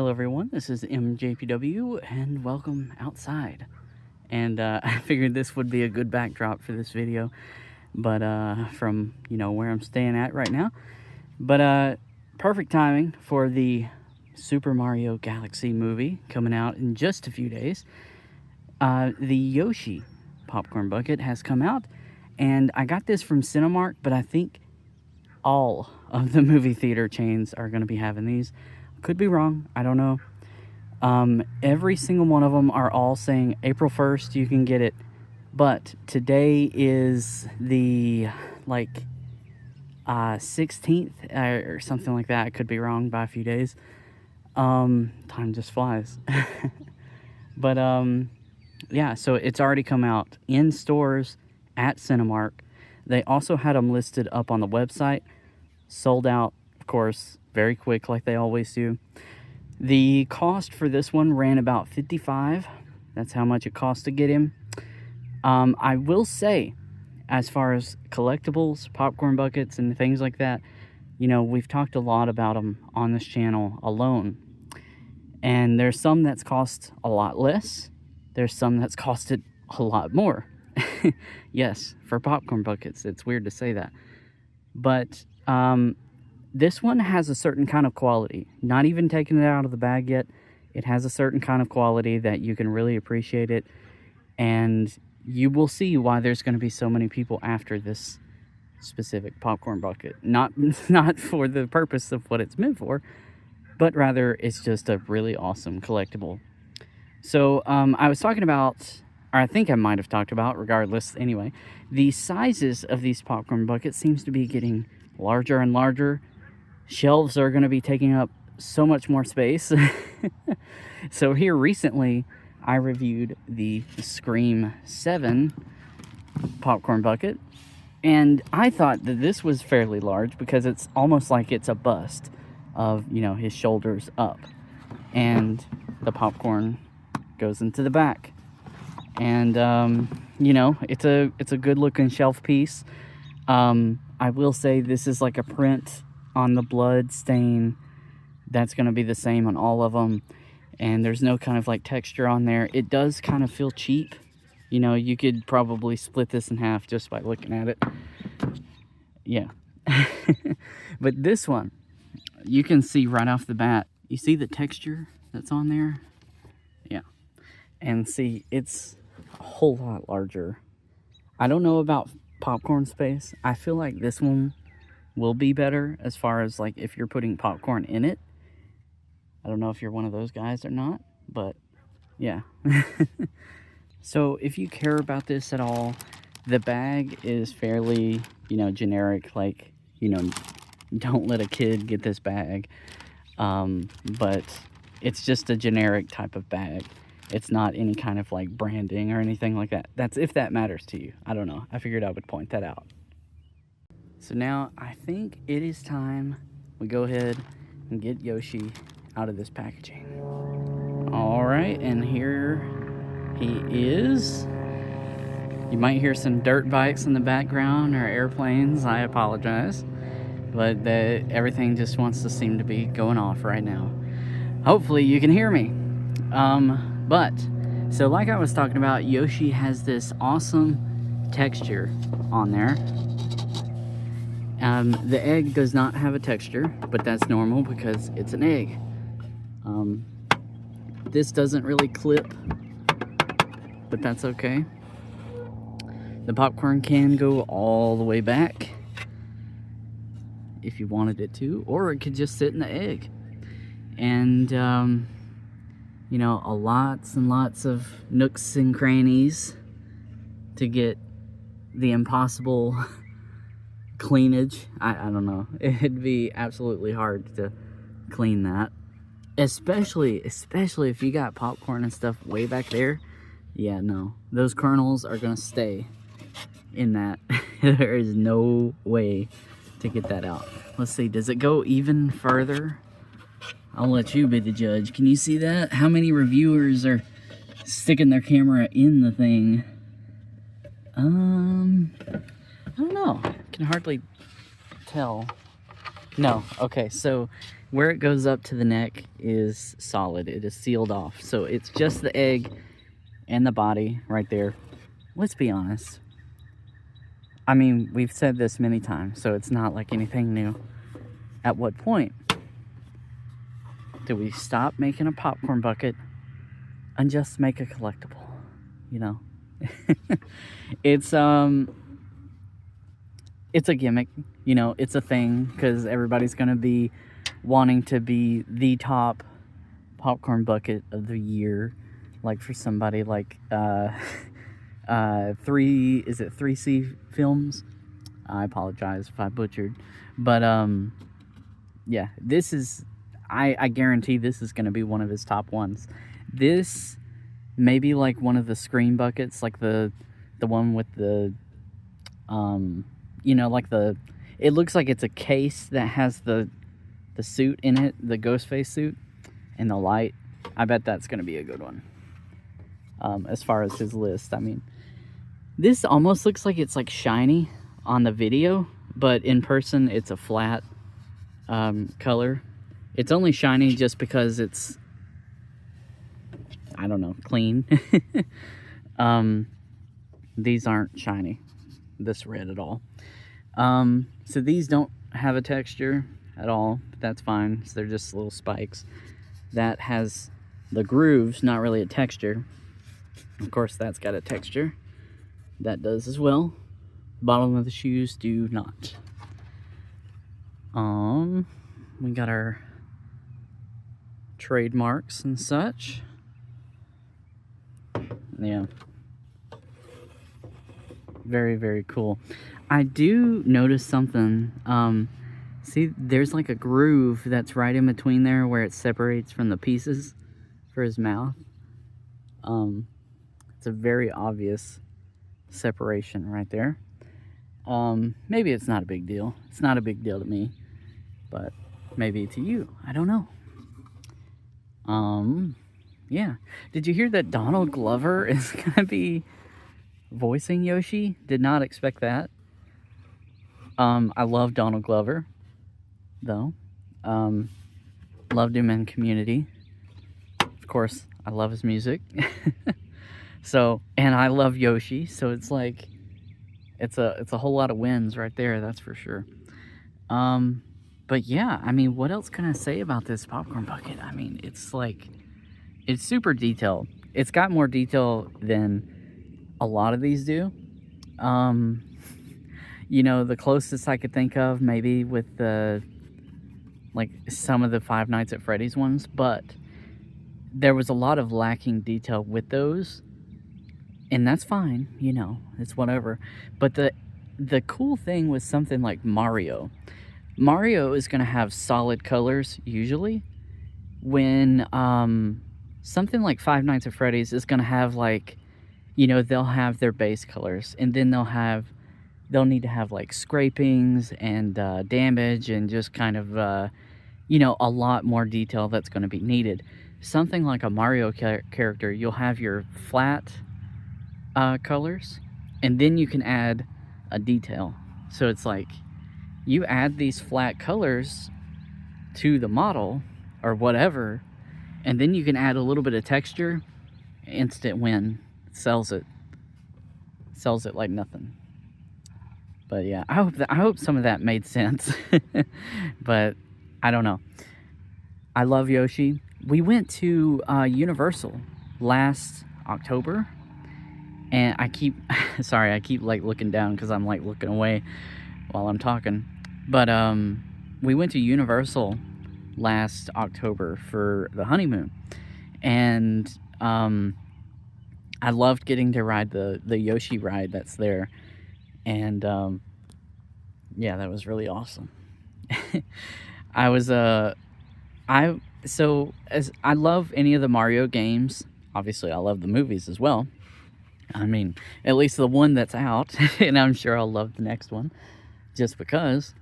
Hello everyone, this is MJPW and welcome outside. And I figured this would be a good backdrop for this video, but from where I'm staying at right now. But perfect timing for the Super Mario Galaxy movie coming out in just a few days. The Yoshi popcorn bucket has come out, and I got this from Cinemark, but I think all of the movie theater chains are going to be having these. Could be wrong, I don't know. Every single one of them are all saying April 1st you can get it, but today is the 16th or something like that. I could be wrong by a few days. Time just flies. But yeah, so it's already come out in stores at Cinemark. They also had them listed up on the website. Sold out, of course, very quick like they always do. The cost for this one ran about $55. That's how much it cost to get him. I will say, as far as collectibles, popcorn buckets, and things like that, we've talked a lot about them on this channel alone. And there's some that's cost a lot less. There's some that's costed a lot more. Yes, for popcorn buckets. It's weird to say that. But this one has a certain kind of quality. Not even taking it out of the bag yet. It has a certain kind of quality that you can really appreciate it. And you will see why there's going to be so many people after this specific popcorn bucket. Not for the purpose of what it's meant for, but rather it's just a really awesome collectible. So I was talking about, or I think I might have talked about, regardless anyway, the sizes of these popcorn buckets seems to be getting larger and larger. Shelves are going to be taking up so much more space. So here recently, I reviewed the Scream 7 popcorn bucket, and I thought that this was fairly large because it's almost like it's a bust of, his shoulders up, and the popcorn goes into the back. And it's a good looking shelf piece. I will say this is like a print on the blood stain. That's going to be the same on all of them, and there's no kind of texture on there. It does kind of feel cheap. You could probably split this in half just by looking at it. Yeah. But this one, you can see right off the bat, you see the texture that's on there? Yeah. And see, it's a whole lot larger. I don't know about popcorn space. I feel like this one will be better as far as if you're putting popcorn in it. I don't know if you're one of those guys or not, but yeah. So if you care about this at all, the bag is fairly, generic. Don't let a kid get this bag. But it's just a generic type of bag. It's not any kind of branding or anything like that. That's if that matters to you. I don't know. I figured I would point that out. So now I think it is time we go ahead and get Yoshi out of this packaging. All right, and here he is. You might hear some dirt bikes in the background or airplanes. I apologize, but everything just wants to seem to be going off right now. Hopefully you can hear me. But so like I was talking about, Yoshi has this awesome texture on there. The egg does not have a texture, but that's normal because it's an egg. This doesn't really clip, but that's okay. The popcorn can go all the way back if you wanted it to, or it could just sit in the egg. And lots and lots of nooks and crannies to get the impossible cleanage. I don't know. It'd be absolutely hard to clean that. Especially if you got popcorn and stuff way back there. Yeah, no. Those kernels are going to stay in that. There is no way to get that out. Let's see. Does it go even further? I'll let you be the judge. Can you see that? How many reviewers are sticking their camera in the thing? I don't know. I can hardly tell. No. Okay, so where it goes up to the neck is solid. It is sealed off. So it's just the egg and the body right there. Let's be honest. I mean, we've said this many times, so it's not like anything new. At what point do we stop making a popcorn bucket and just make a collectible? You know? It's a gimmick, you know, it's a thing, because everybody's gonna be wanting to be the top popcorn bucket of the year, like for somebody like 3C Films. I apologize if I butchered, but yeah, this is, I guarantee this is gonna be one of his top ones. This maybe like one of the screen buckets, like the one with the you know, like it looks like it's a case that has the suit in it, the Ghostface suit, and the light. I bet that's gonna be a good one. As far as his list, I mean, this almost looks like it's like shiny on the video, but in person it's a flat color. It's only shiny just because it's, I don't know, clean. These aren't shiny, this red at all. So these don't have a texture at all, but that's fine. So they're just little spikes. That has the grooves, not really a texture. Of course, that's got a texture. That does as well. The bottom of the shoes do not. We got our trademarks and such. Yeah. Very, very cool. I do notice something. See, there's like a groove that's right in between there where it separates from the pieces for his mouth. It's a very obvious separation right there. Maybe it's not a big deal. It's not a big deal to me, but maybe to you. I don't know. Yeah. Did you hear that Donald Glover is gonna be voicing Yoshi? Did not expect that. I love Donald Glover, though. Loved him in Community. Of course, I love his music. So, and I love Yoshi, so it's like, it's a whole lot of wins right there, that's for sure. But yeah, I mean, what else can I say about this popcorn bucket? I mean, it's like, it's super detailed. It's got more detail than a lot of these do. You know, the closest I could think of maybe with the, like, some of the Five Nights at Freddy's ones, but there was a lot of lacking detail with those, and that's fine, you know, it's whatever. But the cool thing with something like Mario is going to have solid colors usually, when something like Five Nights at Freddy's is going to have, like, you know, they'll have their base colors, and then they'll need to have like scrapings and damage and just kind of you know, a lot more detail that's going to be needed. Something like a Mario character, you'll have your flat colors, and then you can add a detail. So it's like, you add these flat colors to the model or whatever, and then you can add a little bit of texture. Instant win. Sells it like nothing. But yeah, I hope some of that made sense. But I don't know. I love Yoshi. We went to Universal last October, and I keep sorry, I keep like looking down because I'm like looking away while I'm talking. But we went to Universal last October for the honeymoon, and I loved getting to ride the Yoshi ride that's there, and yeah, that was really awesome. So as I love any of the Mario games, obviously I love the movies as well. I mean, at least the one that's out, and I'm sure I'll love the next one, just because.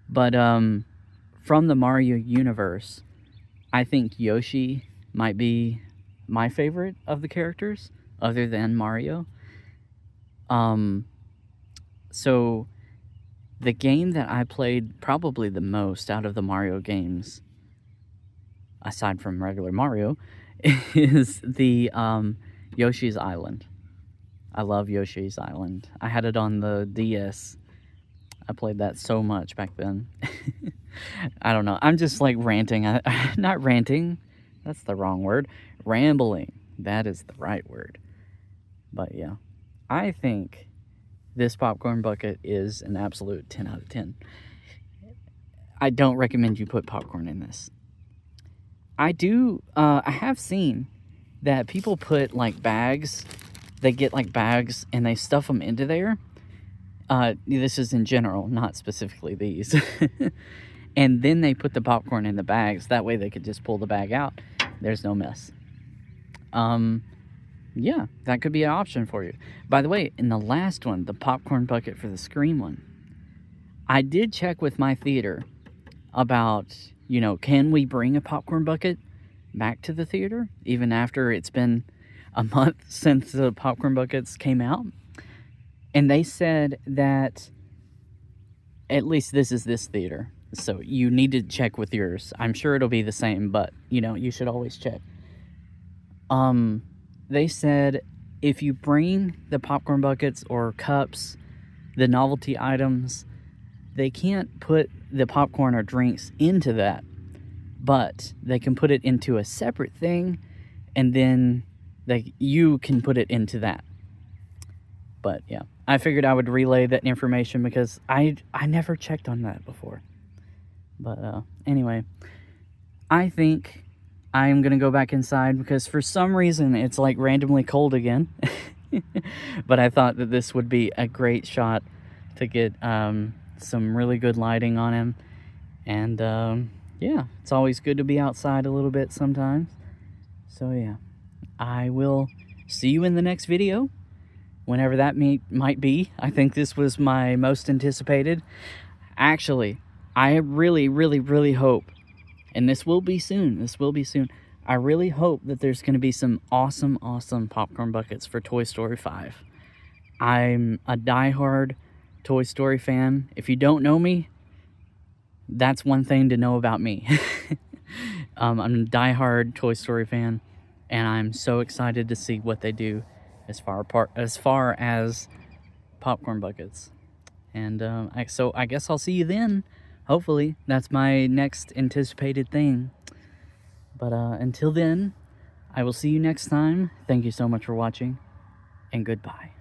But from the Mario universe, I think Yoshi might be my favorite of the characters, other than Mario. So the game that I played probably the most out of the Mario games aside from regular Mario, is the Yoshi's Island. I love Yoshi's Island. I had it on the DS. I played that so much back then. I don't know. I'm just like ranting. Not ranting. That's the wrong word. Rambling. That is the right word. But yeah, I think this popcorn bucket is an absolute 10 out of 10. I don't recommend you put popcorn in this. I have seen that people put like bags. They get like bags and they stuff them into there. This is in general, not specifically these. And then they put the popcorn in the bags. That way they could just pull the bag out. There's no mess. Yeah, that could be an option for you. By the way, in the last one, the popcorn bucket for the Scream one, I did check with my theater about, you know, can we bring a popcorn bucket back to the theater even after it's been a month since the popcorn buckets came out? And they said that, at least this is this theater, so you need to check with yours. I'm sure it'll be the same, but, you know, you should always check. They said if you bring the popcorn buckets or cups, the novelty items, they can't put the popcorn or drinks into that, but they can put it into a separate thing, and then you can put it into that. But yeah, I figured I would relay that information because I never checked on that before. But anyway, I think I am going to go back inside because for some reason it's like randomly cold again. But I thought that this would be a great shot to get some really good lighting on him. And yeah, it's always good to be outside a little bit sometimes. So yeah, I will see you in the next video, whenever that might be. I think this was my most anticipated. Actually, I really, really, really hope, and this will be soon, I really hope that there's going to be some awesome popcorn buckets for Toy Story 5. I'm a diehard Toy Story fan. If you don't know me, that's one thing to know about me. I'm a diehard Toy Story fan, and I'm so excited to see what they do as far as popcorn buckets. And so I guess I'll see you then. Hopefully, that's my next anticipated thing. But until then, I will see you next time. Thank you so much for watching, and goodbye.